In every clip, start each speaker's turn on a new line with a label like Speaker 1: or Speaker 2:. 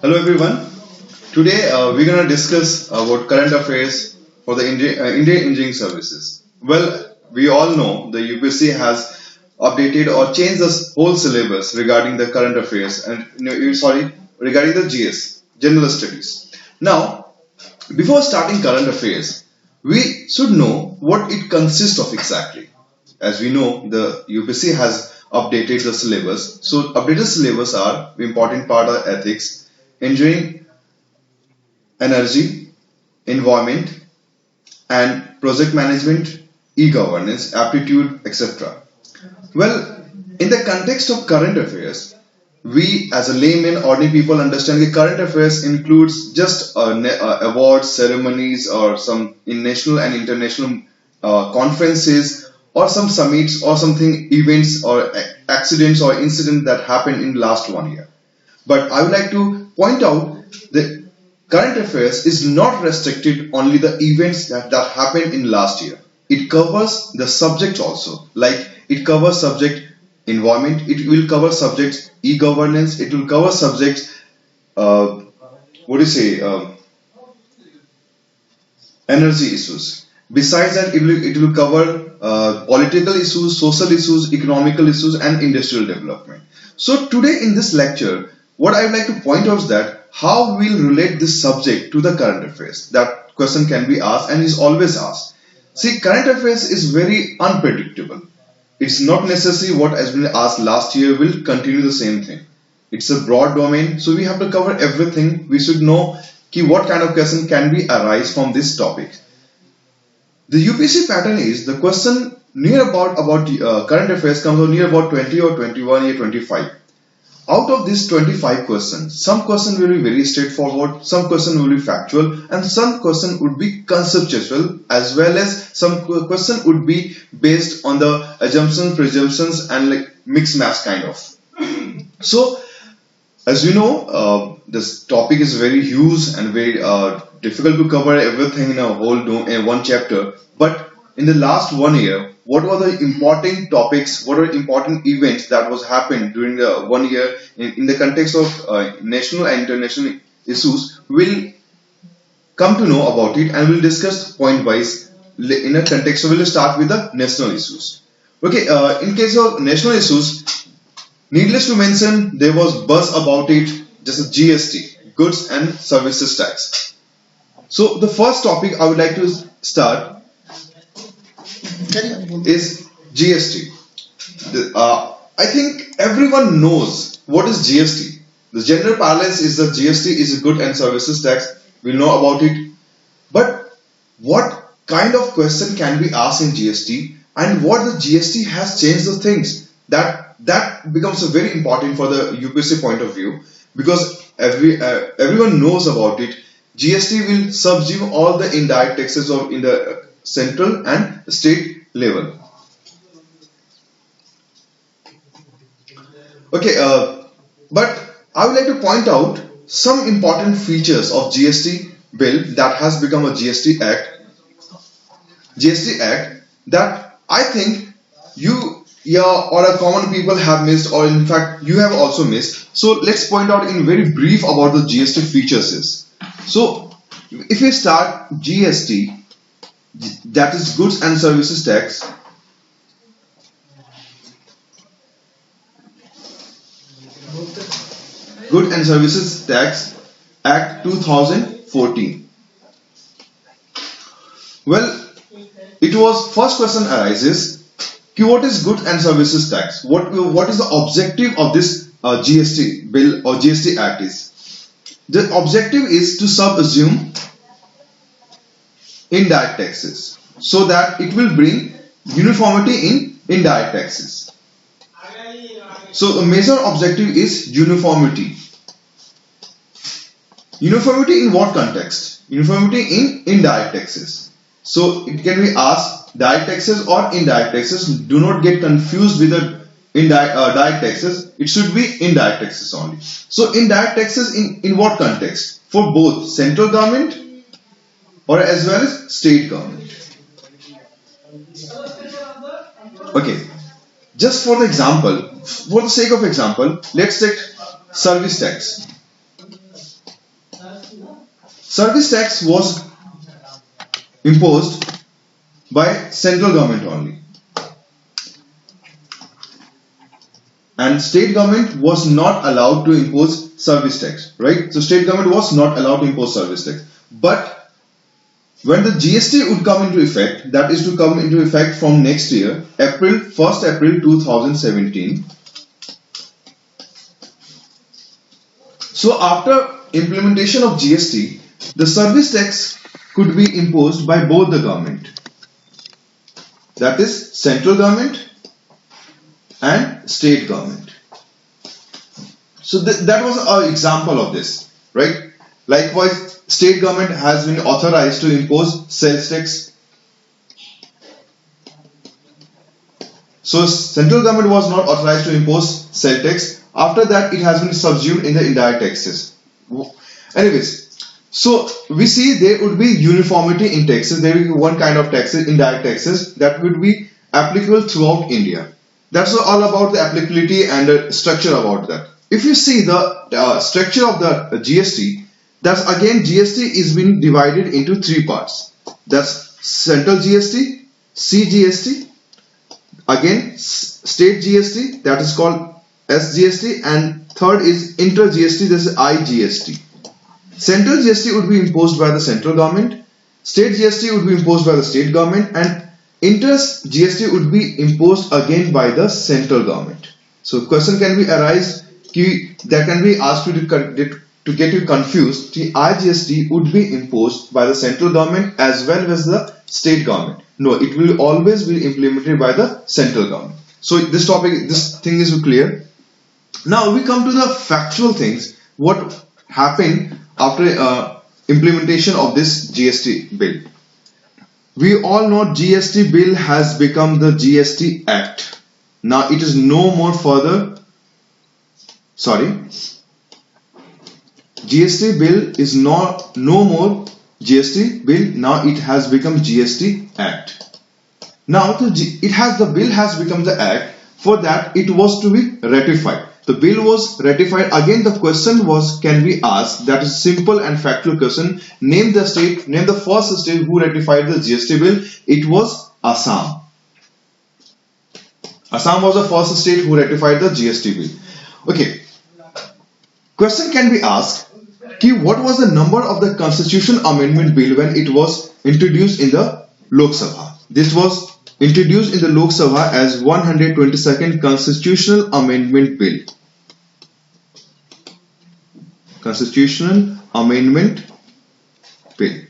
Speaker 1: Hello everyone. Today we're going to discuss about current affairs for the Indian Engineering Services. Well, we all know the UPSC has updated or changed the whole syllabus regarding the current affairs and regarding the GS General Studies. Now, before starting current affairs, we should know what it consists of exactly. As we know, the UPSC has updated the syllabus. So, updated syllabus are important part of ethics, engineering, energy, environment, and project management, e-governance, aptitude, etc. Well, in the context of current affairs, we as a layman, ordinary people understand that current affairs includes just awards, ceremonies, or some in national and international conferences, or some summits, or something events, or accidents, or incidents that happened in last 1 year. But I would like to point out that current affairs is not restricted only the events that happened in last year. It covers the subject also. Like it covers subject environment, it will cover subjects e-governance, it will cover subjects what do you say energy issues. Besides that, it will cover political issues, social issues, economical issues, and industrial development. So today in this lecture, what I would like to point out is that how we'll relate this subject to the current affairs. That question can be asked and is always asked. See, current affairs is very unpredictable. It's not necessary what has been asked last year will continue the same thing. It's a broad domain, so we have to cover everything. We should know what kind of question can be arise from this topic. The UPSC pattern is the question near about current affairs comes on near about 20 or 21 or 25. Out of these 25 questions, some question will be very straightforward, some question will be factual, and some question would be conceptual, as well as some question would be based on the assumptions, presumptions, and like mix match kind of. So, as you know, this topic is very huge and very difficult to cover everything in a whole in one chapter. But in the last 1 year, what were the important topics, what were important events that was happened during the 1 year in the context of national and international issues? We'll come to know about it and we'll discuss point wise in a context. So we'll start with the national issues. Okay, in case of national issues, needless to mention, there was buzz about it, just a GST, goods and services tax. So the first topic I would like to start is GST. I think everyone knows what is GST. The general parlance is that GST is a good and services tax. We know about it. But what kind of question can be asked in GST, and what the GST has changed the things? That becomes a very important for the UPSC point of view, because everyone knows about it. GST will subsume all the indirect taxes of in the central and state level. Okay, but I would like to point out some important features of GST bill that has become a GST Act that I think you or a common people have missed, or in fact you have also missed. So let's point out in very brief about the GST features is. So if we start GST, that is goods and services tax. Good and Services Tax Act 2014. Well, it was first question arises, what is good and services tax? What is the objective of this GST bill or GST Act is? The objective is to subsume indirect taxes so that it will bring uniformity in indirect taxes. So the major objective is uniformity. Uniformity in what context? Uniformity in indirect taxes. So it can be asked direct taxes or indirect taxes. Do not get confused with the direct taxes. It should be indirect taxes only. So indirect taxes in what context? For both central government or as well as state government. Okay, just for the example, for the sake of example, let's take service tax. Service tax was imposed by central government only, and state government was not allowed to impose service tax, right? So state government was not allowed to impose service tax. But when the GST would come into effect, that is to come into effect from next year, April 1st April 2017. So after implementation of GST, the service tax could be imposed by both the government, that is central government and state government. So that was an example of this, right? Likewise, state government has been authorized to impose sales tax. So central government was not authorized to impose sales tax. After that, it has been subsumed in the indirect taxes. Anyways, so we see there would be uniformity in taxes. There will be one kind of taxes, indirect taxes, that would be applicable throughout India. That's all about the applicability and the structure about that. If you see the structure of the GST, that's again GST is being divided into three parts. That's central GST, CGST, again state GST, that is called SGST, and third is inter GST, this is IGST. Central GST would be imposed by the central government, state GST would be imposed by the state government, and inter GST would be imposed again by the central government. So question can be arise that can be asked you to get you confused. The IGST would be imposed by the central government as well as the state government. No, it will always be implemented by the central government. So this thing is clear. Now we come to the factual things. What happened after implementation of this GST bill? We all know GST bill has become the GST Act. Now it is no more further. GST bill is no more GST bill. Now it has become GST Act. Now the bill has become the Act. For that it was to be ratified. The bill was ratified. Again, the question can be asked, that is simple and factual question. Name the first state who ratified the GST bill. It was Assam. Assam was the first state who ratified the GST bill. Okay. Question can be asked, what was the number of the Constitution Amendment Bill when it was introduced in the Lok Sabha? This was introduced in the Lok Sabha as 122nd Constitutional Amendment Bill. Constitutional Amendment Bill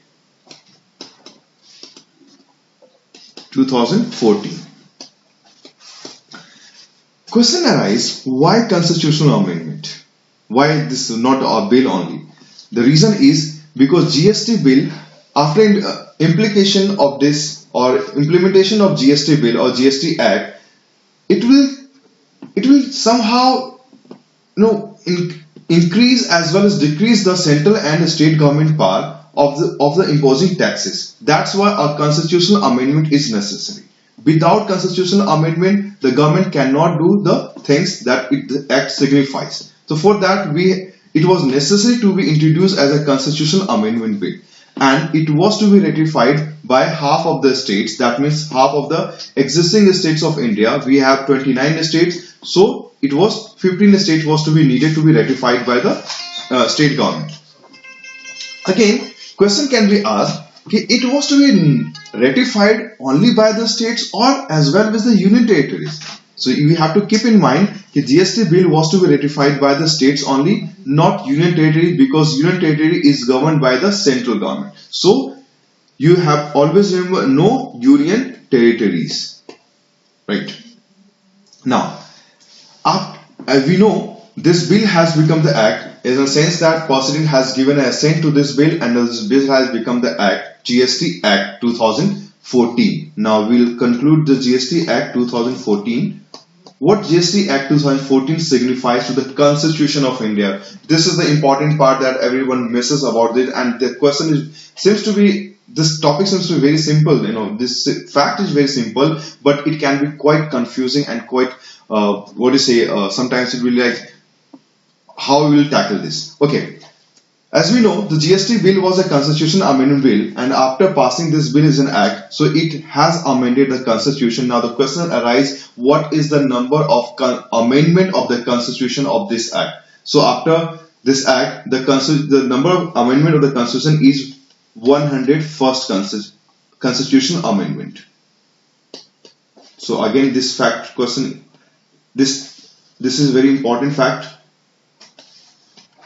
Speaker 1: 2014. Question arises, why constitutional amendment? Why this is not a bill only? The reason is because GST bill, after implication of this or implementation of GST bill or GST Act, it will somehow increase as well as decrease the central and state government power of the imposing taxes. That's why a constitutional amendment is necessary. Without constitutional amendment, the government cannot do the things that the Act signifies. So for that, it was necessary to be introduced as a constitutional amendment bill, and it was to be ratified by half of the states. That means half of the existing states of India. We have 29 states, so it was 15 states was to be needed to be ratified by the state government. Again, question can be asked, it was to be ratified only by the states or as well as the union territories. So you have to keep in mind the GST bill was to be ratified by the states only, not union territory, because union territory is governed by the central government. So you have always remember no union territories, right? Now, we know this bill has become the Act in the sense that President has given an assent to this bill, and this bill has become the Act, GST Act 2014. Now we'll conclude the GST Act 2014. What GST Act 2014 signifies to the Constitution of India? This is the important part that everyone misses about it, and the question this topic seems to be very simple. This fact is very simple, but it can be quite confusing and quite sometimes it will be like how we will tackle this. Okay, As we know, the GST bill was a constitution amendment bill, and after passing this bill is an act, so it has amended the constitution. Now the question arises, what is the number of amendment of the constitution of this act? So after this act, the number of amendment of the constitution is 101st constitutional amendment. So again, this fact question, this is very important fact.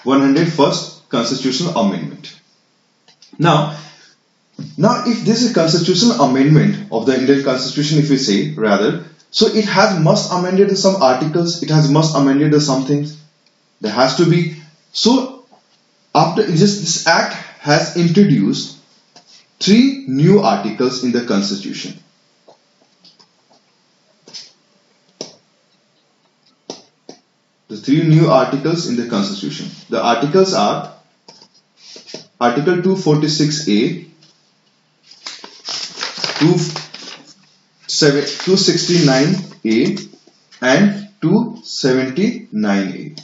Speaker 1: 101st constitutional amendment. Now if this is a constitutional amendment of the Indian Constitution, if we say rather, so it has must amended some articles, it has must amended some things. There has to be. So after this act has introduced 3 new articles in the Constitution. The 3 new articles in the Constitution. The articles are Article 246A, 269A and 279A.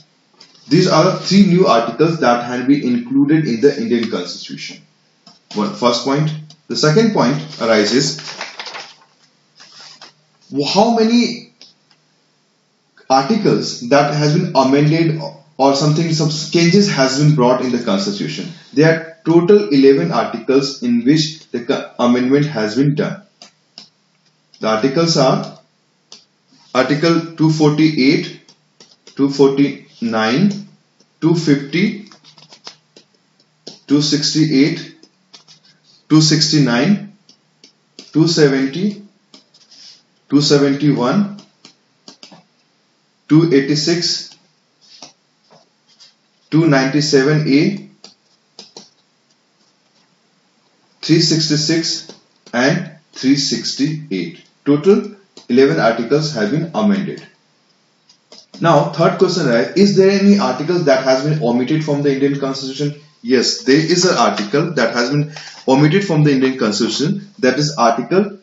Speaker 1: These are 3 new articles that have been included in the Indian Constitution. First point. The second point arises, how many articles that has been amended or something, some changes has been brought in the Constitution. There are total 11 articles in which the amendment has been done. The articles are Article 248, 249, 250, 268, 269, 270, 271, 286, 297A, 366 and 368. Total 11 articles have been amended. Now third question is there any article that has been omitted from the Indian Constitution? Yes, there is an article that has been omitted from the Indian Constitution, that is Article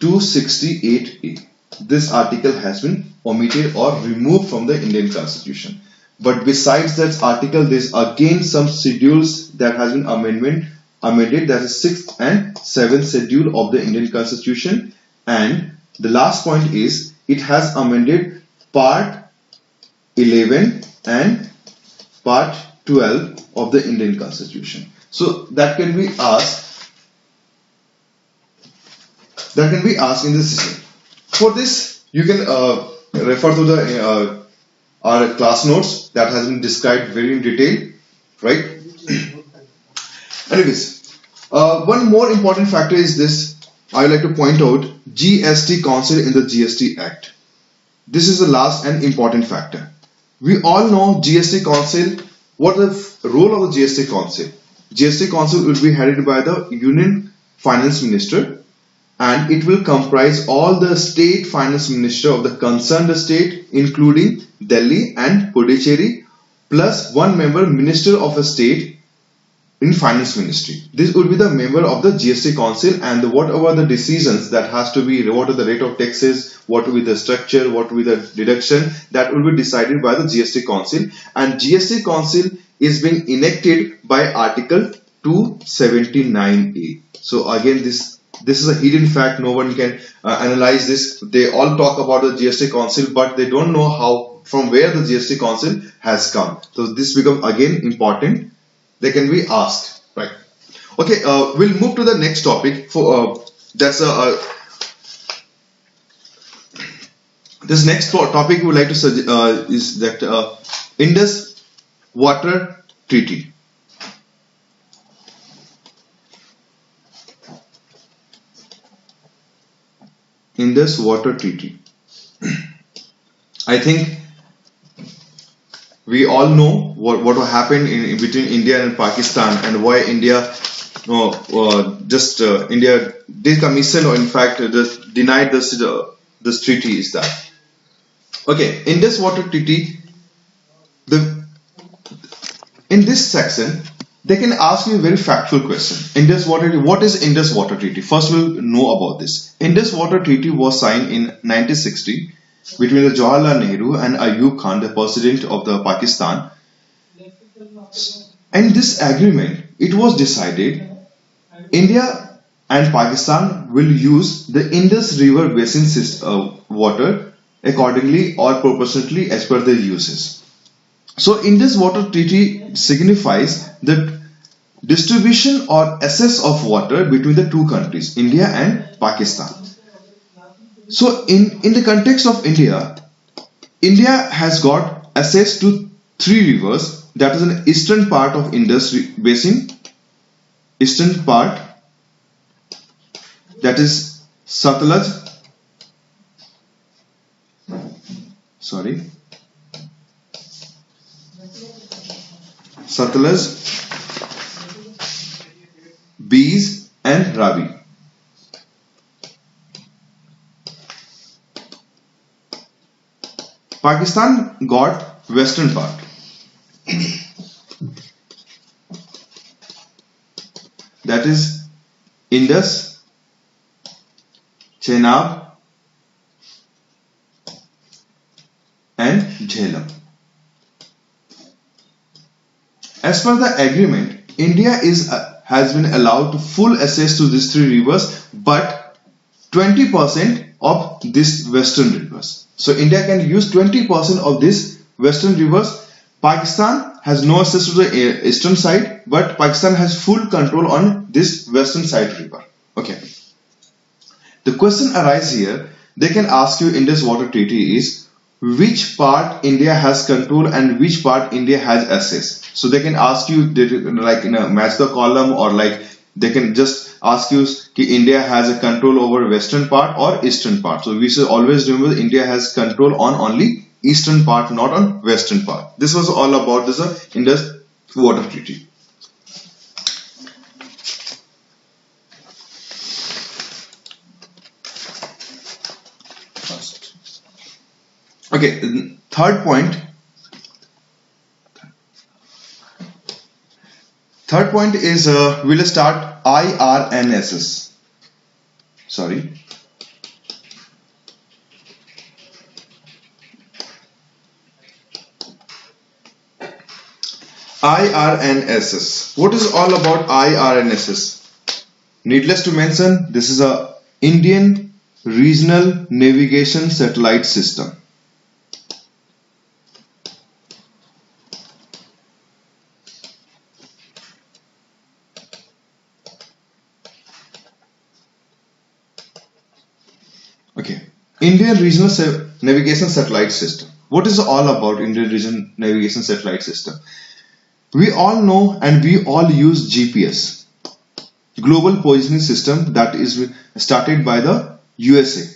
Speaker 1: 268A. This article has been omitted or removed from the Indian Constitution. But besides that article, there is again some schedules that has been amended. That is 6th and 7th schedule of the Indian Constitution. And the last point is it has amended Part 11 and Part 12 of the Indian Constitution. So that can be asked. That can be asked in this session. For this, you can refer to the our class notes that has been described very in detail, right? Anyways, one more important factor is this. I would like to point out GST Council in the GST Act. This is the last and important factor. We all know GST Council. What is the role of the GST Council? GST Council will be headed by the Union Finance Minister, and it will comprise all the state finance minister of the concerned state, including Delhi and Puducherry, plus one member minister of a state in finance ministry. This will be the member of the GST Council, and whatever the decisions that has to be, what are the rate of taxes, what will be the structure, what will be the deduction, that will be decided by the GST Council. And GST Council is being enacted by Article 279A. So again, this is a hidden fact. No one can analyze this. They all talk about the GST Council, but they don't know how, from where the GST Council has come. So this becomes again important. They can be asked, right? Okay, we'll move to the next topic. For this next topic we would like to suggest is that Indus Water Treaty. Indus Water Treaty. I think we all know what happened in between India and Pakistan, and why India India decommissioned, or in fact just denied this treaty. Is that okay? Indus Water Treaty. In this section, they can ask you a very factual question. Indus Water Treaty. What is Indus Water Treaty? First, we'll know about this. Indus Water Treaty was signed in 1960 between the Jawaharlal Nehru and Ayub Khan, the president of the Pakistan. And this agreement, it was decided India and Pakistan will use the Indus River Basin water accordingly or proportionately as per their uses. So Indus Water Treaty signifies the distribution or access of water between the two countries, India and Pakistan. So in the context of India, India has got access to three rivers, that is an eastern part of Indus Basin, eastern part, that is Satluj, Beas and Ravi. Pakistan got western part. That is Indus, Chenab and Jhelum. As per the agreement, India has been allowed to full access to these three rivers, but 20% of these western rivers. So India can use 20% of these western rivers. Pakistan has no access to the eastern side, but Pakistan has full control on this western side river. Okay. The question arises here, they can ask you in this water treaty is which part India has control and which part India has access. So they can ask you like in a match the column, or like they can just ask you India has a control over western part or eastern part. So we should always remember India has control on only eastern part, not on western part. This was all about this Indus Water Treaty. Okay, third point. Third point is we'll start IRNSS. Sorry. IRNSS. What is all about IRNSS? Needless to mention, this is a Indian Regional Navigation Satellite System. Okay, Indian Regional Navigation Satellite System. What is all about Indian Regional Navigation Satellite System? We all know and we all use GPS, Global Positioning System, that is started by the USA.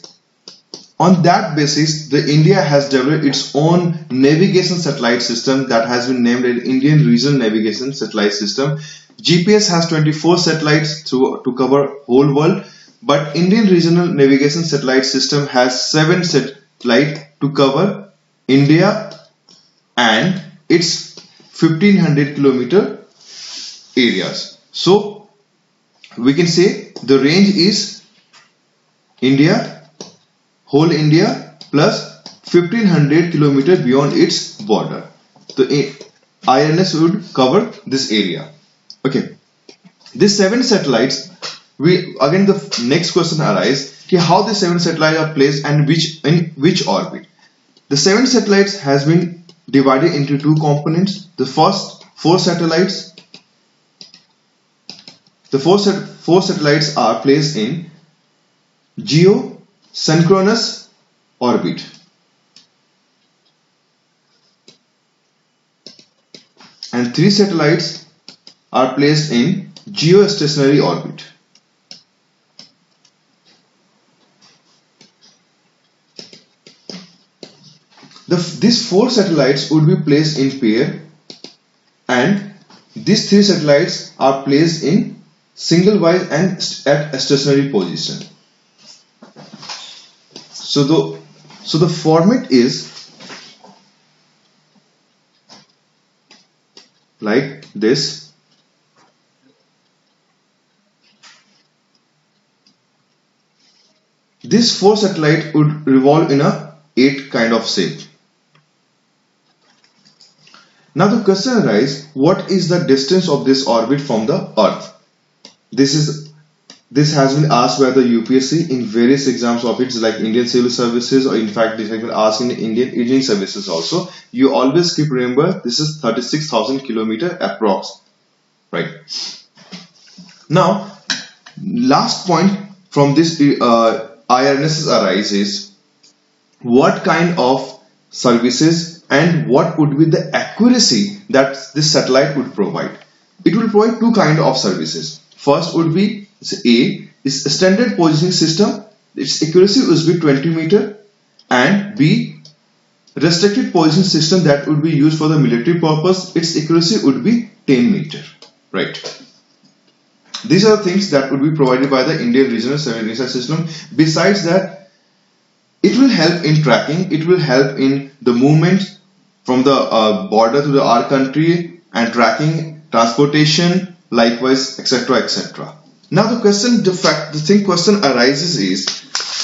Speaker 1: On that basis, the India has developed its own navigation satellite system that has been named an Indian Regional Navigation Satellite System. GPS has 24 satellites to cover whole world, but Indian Regional Navigation Satellite System has 7 satellites to cover India and its 1500 kilometer areas. So we can say the range is India, whole India plus 1500 kilometer beyond its border. The IRNS would cover this area. Okay, these 7 satellites, again the next question arises, how the 7 satellites are placed and in which orbit. The 7 satellites has been divided into 2 components. The first 4 satellites, the 4 satellites are placed in geosynchronous orbit. And 3 satellites are placed in geostationary orbit. These 4 satellites would be placed in pair, and these 3 satellites are placed in single wise and at a stationary position. So the format is like this. This 4 satellite would revolve in a 8 kind of shape. Now the question arises, what is the distance of this orbit from the Earth? This has been asked by the UPSC in various exams of its like Indian Civil Services, or in fact this has been asked in Indian Engineering Services also. You always keep remember this is 36,000 kilometer approx, right? Now last point from this IRNS arises, what kind of services and what would be the accuracy that this satellite would provide. It will provide two kind of services. First would be A is a standard positioning system, its accuracy would be 20 meter, and B restricted positioning system that would be used for the military purpose, its accuracy would be 10 meter, right? These are things that would be provided by the Indian Regional Survey System. Besides that, it will help in tracking, it will help in the movement from the border to our country and tracking, transportation, likewise, etc. etc. Now the question arises is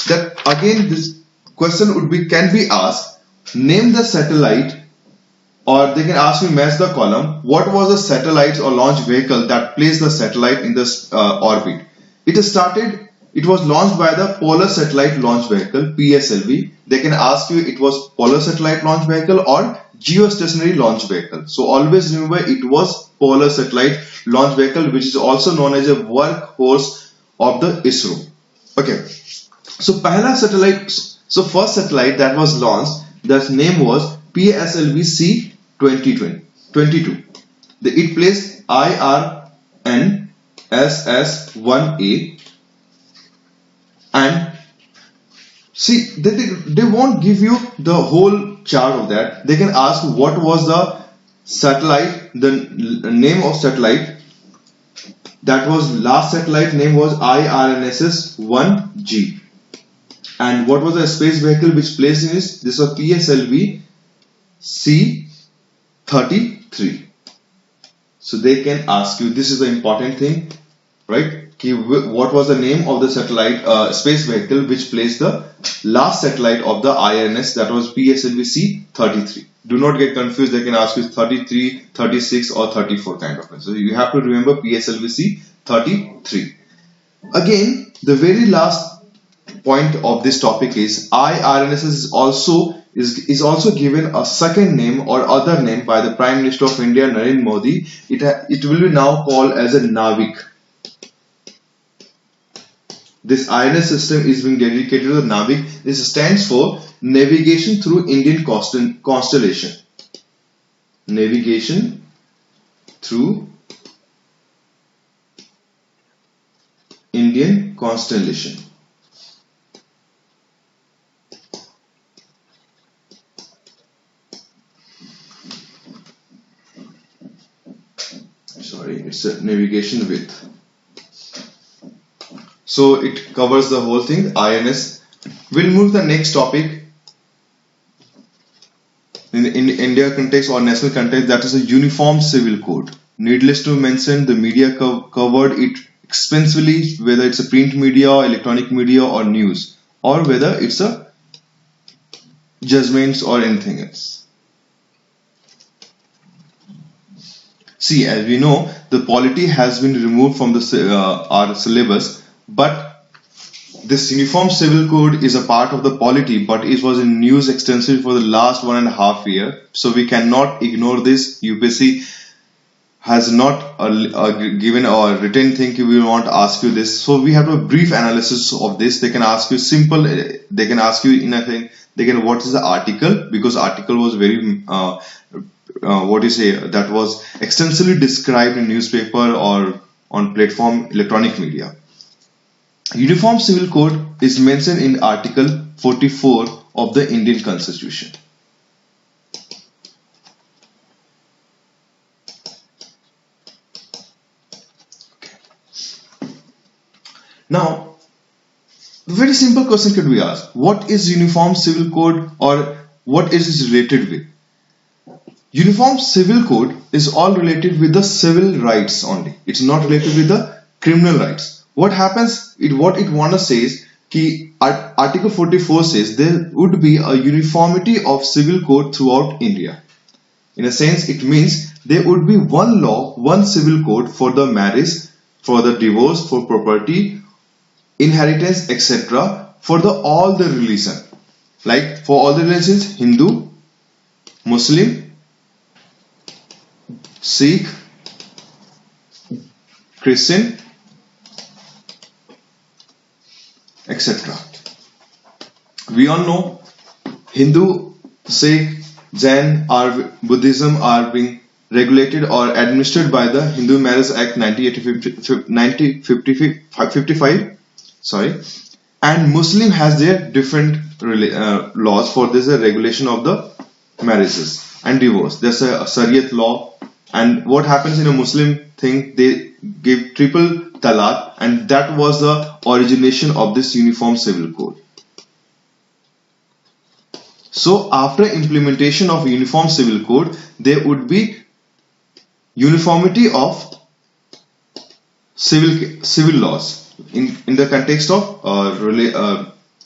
Speaker 1: that again this question can be asked, name the satellite, or they can ask me match the column, what was the satellite or launch vehicle that placed the satellite in this orbit. It was launched by the Polar Satellite Launch Vehicle, PSLV. They can ask you it was Polar Satellite Launch Vehicle or Geostationary Launch Vehicle. So always remember it was Polar Satellite Launch Vehicle, which is also known as a workhorse of the ISRO. Okay. So first satellite that was launched, that name was PSLV C-22. It placed IRNSS-1A. And see, they won't give you the whole chart of that. They can ask what was the satellite, the name of satellite. That was last satellite name was IRNSS-1G. And what was the space vehicle which placed in this? This was PSLV C-33. So they can ask you, this is the important thing, right? What was the name of the satellite space vehicle which placed the last satellite of the IRNS, that was PSLV C-33. Do not get confused, they can ask you 33, 36 or 34 kind of. So you have to remember PSLV C-33. Again, the very last point of this topic is IRNS is also given a second name or other name by the Prime Minister of India, Narendra Modi. It will be now called as a NAVIC. This IRNS system is being dedicated to the NAVIC. This stands for Navigation Through Indian Constellation. Navigation through Indian Constellation. Sorry, it's a navigation with. So it covers the whole thing, IRNS. We'll move to the next topic. In India context or national context, that is a uniform civil code. Needless to mention, the media covered it extensively, whether it's a print media, electronic media or news, or whether it's a judgments or anything else. See, as we know, the polity has been removed from our syllabus, but this uniform civil code is a part of the polity, but it was in news extensively for the last 1.5 years. So we cannot ignore this. UPSC has not given a written thing. We want to ask you this. So we have a brief analysis of this. They can ask you simple. They can ask you in a thing. What is the article? Because article was very that was extensively described in newspaper or on platform electronic media. Uniform Civil Code is mentioned in Article 44 of the Indian Constitution. Now, a very simple question could be asked. What is Uniform Civil Code, or what is it related with? Uniform Civil Code is all related with the civil rights only. It's not related with the criminal rights. What happens, what it wants to say is that Article 44 says there would be a uniformity of civil code throughout India. In a sense, it means there would be one law, one civil code for the marriage, for the divorce, for property, inheritance, etc. for the all the religion. Like for all the religions, Hindu, Muslim, Sikh, Christian, etc. We all know Hindu, Sikh, Jain or Buddhism are being regulated or administered by the Hindu Marriage Act 1955, sorry, and Muslim has their different laws for this regulation of the marriages and divorce. There's a Shariat law, and what happens in a Muslim thing, they give triple talaq, and that was the origination of this uniform civil code. So after implementation of uniform civil code, there would be uniformity of civil laws in the context of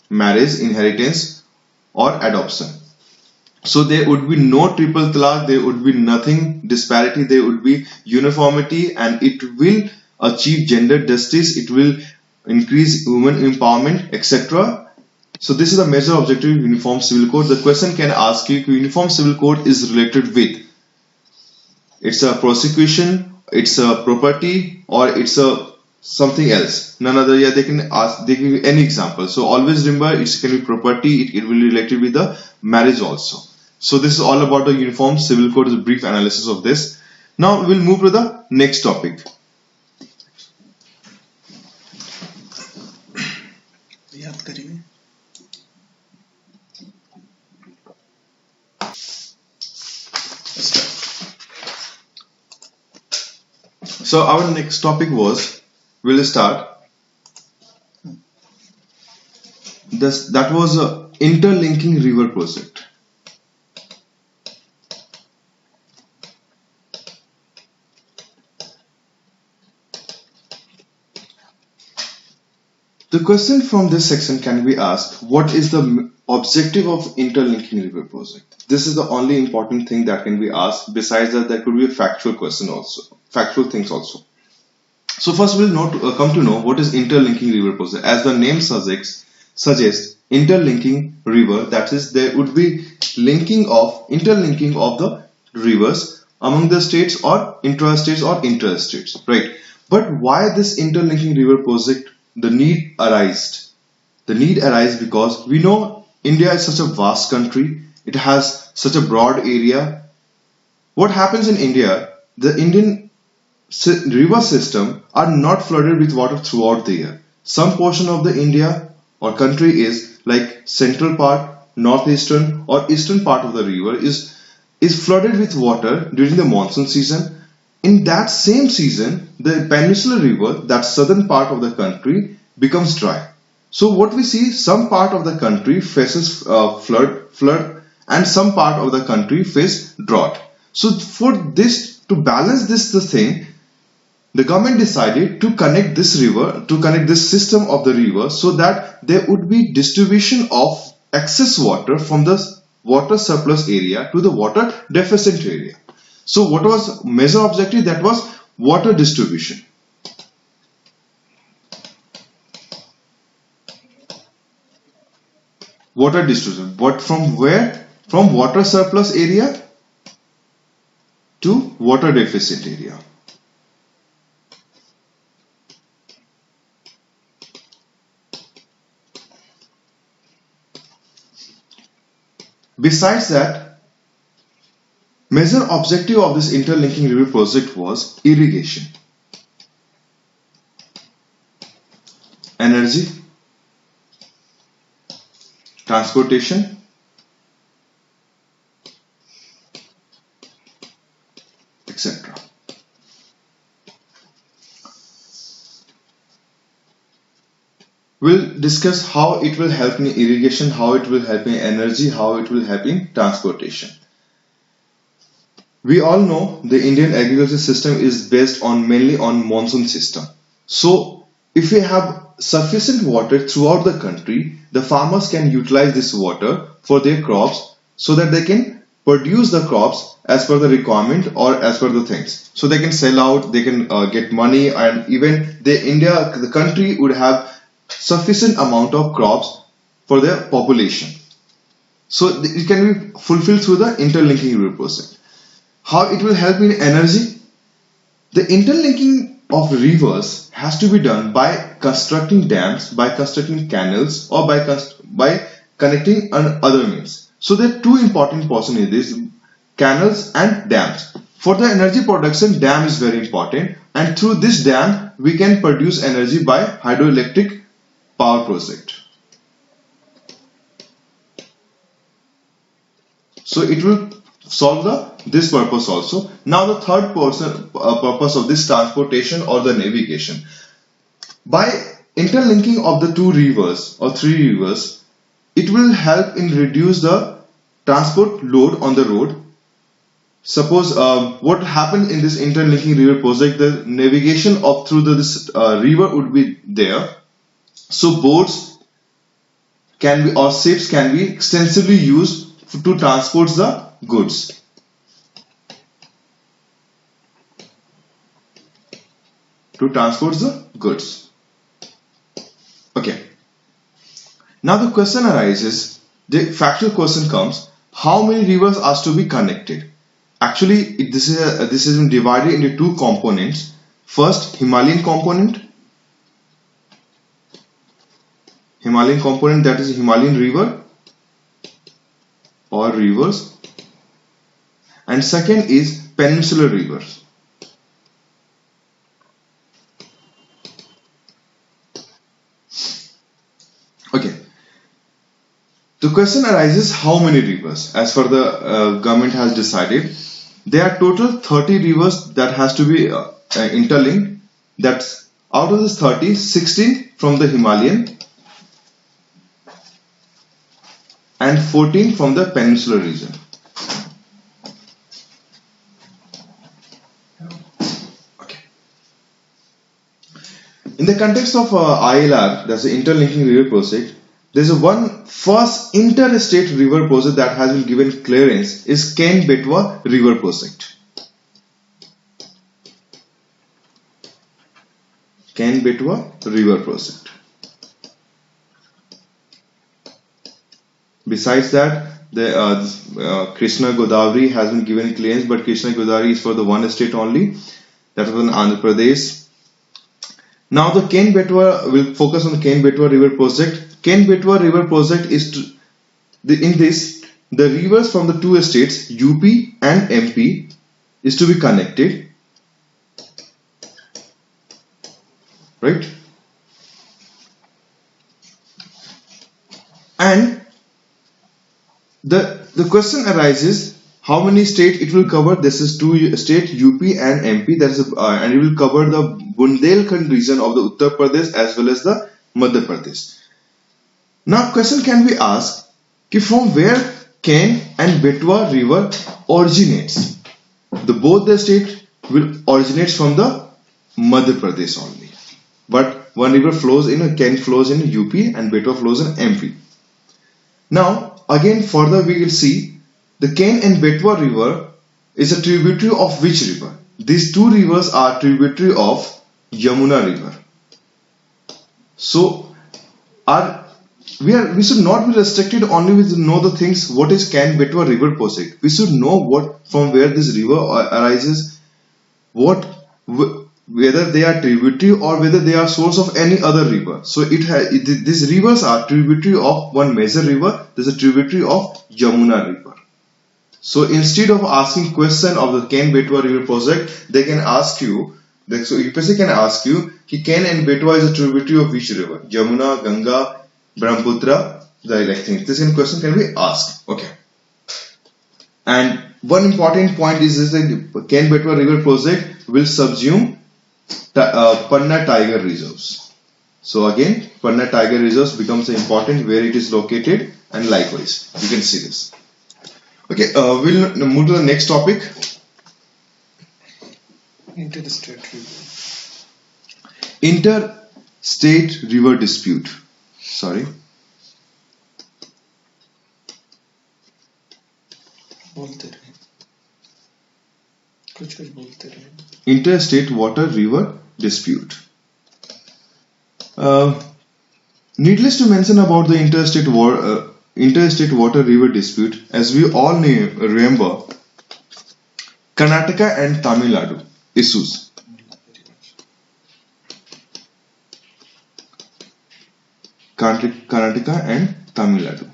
Speaker 1: marriage, inheritance or adoption. So there would be no triple talaq, there would be nothing disparity, there would be uniformity, and it will achieve gender justice, it will increase women empowerment, etc. So this is the major objective of uniform civil code. The question can ask you, uniform civil code is related with, it's a prosecution, it's a property, or it's a something else. None other. Yeah, they can ask, they give you any example. So always remember, it can be property, it will be related with the marriage also. So this is all about the uniform civil code, is a brief analysis of this. Now we'll move to the next topic. So our next topic was, we'll start. That was a interlinking river project. The question from this section can be asked, what is the objective of interlinking river project? This is the only important thing that can be asked. Besides that, there could be a factual question also, factual things also. So first we'll come to know what is interlinking river project. As the name suggests, interlinking river, that is, there would be interlinking of the rivers among the states or intra-states or inter-states, right? But why this interlinking river project? The need arised because we know India is such a vast country, it has such a broad area. What happens in India, the Indian river system are not flooded with water throughout the year. Some portion of the India or country is like central part, northeastern or eastern part of the river is flooded with water during the monsoon season. In that same season, the peninsular river, that southern part of the country, becomes dry. So what we see, some part of the country faces flood, and some part of the country faces drought. So for this, to balance the thing, the government decided to connect this system of the river, so that there would be distribution of excess water from the water surplus area to the water deficient area. So what was major objective? That was water distribution. Water distribution. But from where? From water surplus area to water deficit area. Besides that, major objective of this interlinking river project was irrigation, energy, transportation, etc. We'll discuss how it will help in irrigation, how it will help in energy, how it will help in transportation. We all know the Indian agriculture system is based mainly on monsoon system. So if we have sufficient water throughout the country, the farmers can utilize this water for their crops so that they can produce the crops as per the requirement or as per the things. So they can sell out, they can get money, and even the country would have sufficient amount of crops for their population. So it can be fulfilled through the interlinking river project. How it will help in energy? The interlinking of rivers has to be done by constructing dams, by constructing canals, or by connecting on other means. So there are two important portions in this: canals and dams. For the energy production, dam is very important, and through this dam we can produce energy by hydroelectric power project. So it will solve this purpose also. Now the third purpose of this transportation or the navigation. By interlinking of the two rivers or three rivers, it will help in reduce the transport load on the road. Suppose what happened in this interlinking river project, the navigation of through this river would be there. So boats can be or ships can be extensively used to transport the goods. Okay. Now the question arises, the factual question comes, how many rivers are to be connected? Actually, this is divided into two components. First, Himalayan component, that is Himalayan river or rivers, and second is peninsular rivers. Okay. The question arises, how many rivers? As for the government has decided, there are total 30 rivers that has to be interlinked. That's out of this 30, 16 from the Himalayan and 14 from the peninsular region. Okay. In the context of ILR, that's the interlinking river project, there's a one first interstate river project that has been given clearance is Ken-Betwa river project. Ken-Betwa river project. Besides that, the Krishna Godavari has been given clearance, but Krishna Godavari is for the one state only, that is in Andhra Pradesh. Now the Ken-Betwa will focus on the Ken-Betwa river project. Ken-Betwa river project is in this, the rivers from the two states UP and MP is to be connected, right? And the question arises, how many states it will cover? This is two states, UP and MP. That is and it will cover the Bundelkhand region of the Uttar Pradesh as well as the Madhya Pradesh. Now question can be asked, from where Ken and Betwa river originates? Both the state will originate from the Madhya Pradesh only, but one river flows in, Ken flows in UP and Betwa flows in MP. Now again further we will see the Ken and Betwa river is a tributary of which river? These two rivers are tributary of Yamuna river. So we should not be restricted only with know the things what is Ken-Betwa river project. We should know what from where this river arises, whether they are tributary or whether they are source of any other river. So these rivers are tributary of one major river. There is a tributary of Yamuna river. So instead of asking question of the Ken-Betwa river project, they can ask you. So UPSC can ask you, Ken and Betwa is a tributary of which river? Yamuna, Ganga, Brahmaputra, the like things. This question can be asked. Okay. And one important point is that Ken-Betwa river project will subsume Panna tiger reserves. So again, Panna tiger reserves becomes important where it is located, and likewise you can see this. Okay, we'll move to the next topic.
Speaker 2: Interstate river.
Speaker 1: Interstate river dispute. Sorry.
Speaker 2: बोलते रहे कुछ कुछ बोलते रहे
Speaker 1: Interstate water river dispute. Needless to mention about the interstate water river dispute, as we all remember, Karnataka and Tamil Nadu issues. Karnataka and Tamil Nadu.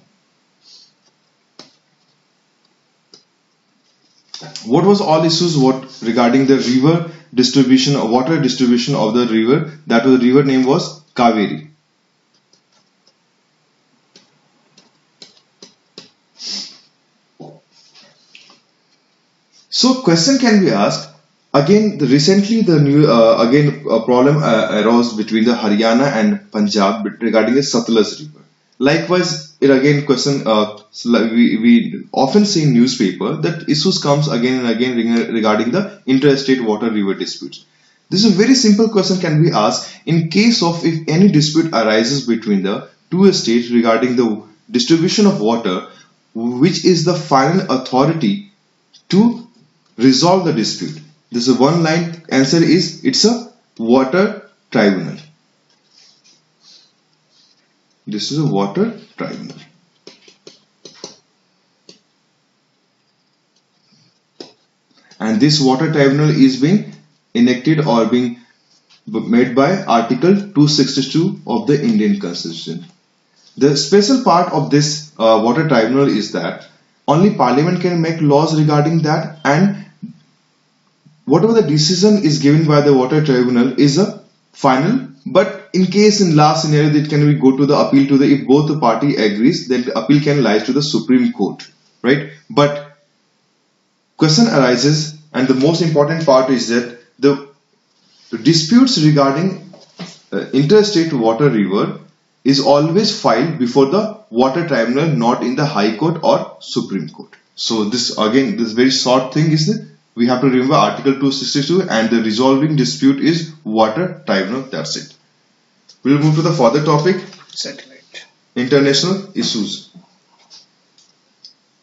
Speaker 1: What was all issues regarding the river distribution or water distribution of the river? That was the river name was Kaveri. So question can be asked again. Recently the new again a problem arose between the Haryana and Punjab regarding the Satluj river. Likewise, it again question we often see in newspaper that issues comes again and again regarding the interstate water river disputes. This is a very simple question can be asked in case of if any dispute arises between the two states regarding the distribution of water, which is the final authority to resolve the dispute. This is one line answer is it's a water tribunal. This is a water tribunal. And this water tribunal is being enacted or being made by Article 262 of the Indian Constitution. The special part of this water tribunal is that only Parliament can make laws regarding that, and whatever the decision is given by the water tribunal is a final. But in case in last scenario it can be go to the appeal to the, if both the party agrees, then the appeal can lie to the Supreme Court, right? But question arises, and the most important part is that the disputes regarding interstate water river is always filed before the water tribunal, not in the High Court or Supreme Court. So this again, this very short thing is that we have to remember Article 262, and the resolving dispute is water tribunal. That's it. We'll move to the further topic,
Speaker 2: satellite
Speaker 1: international issues.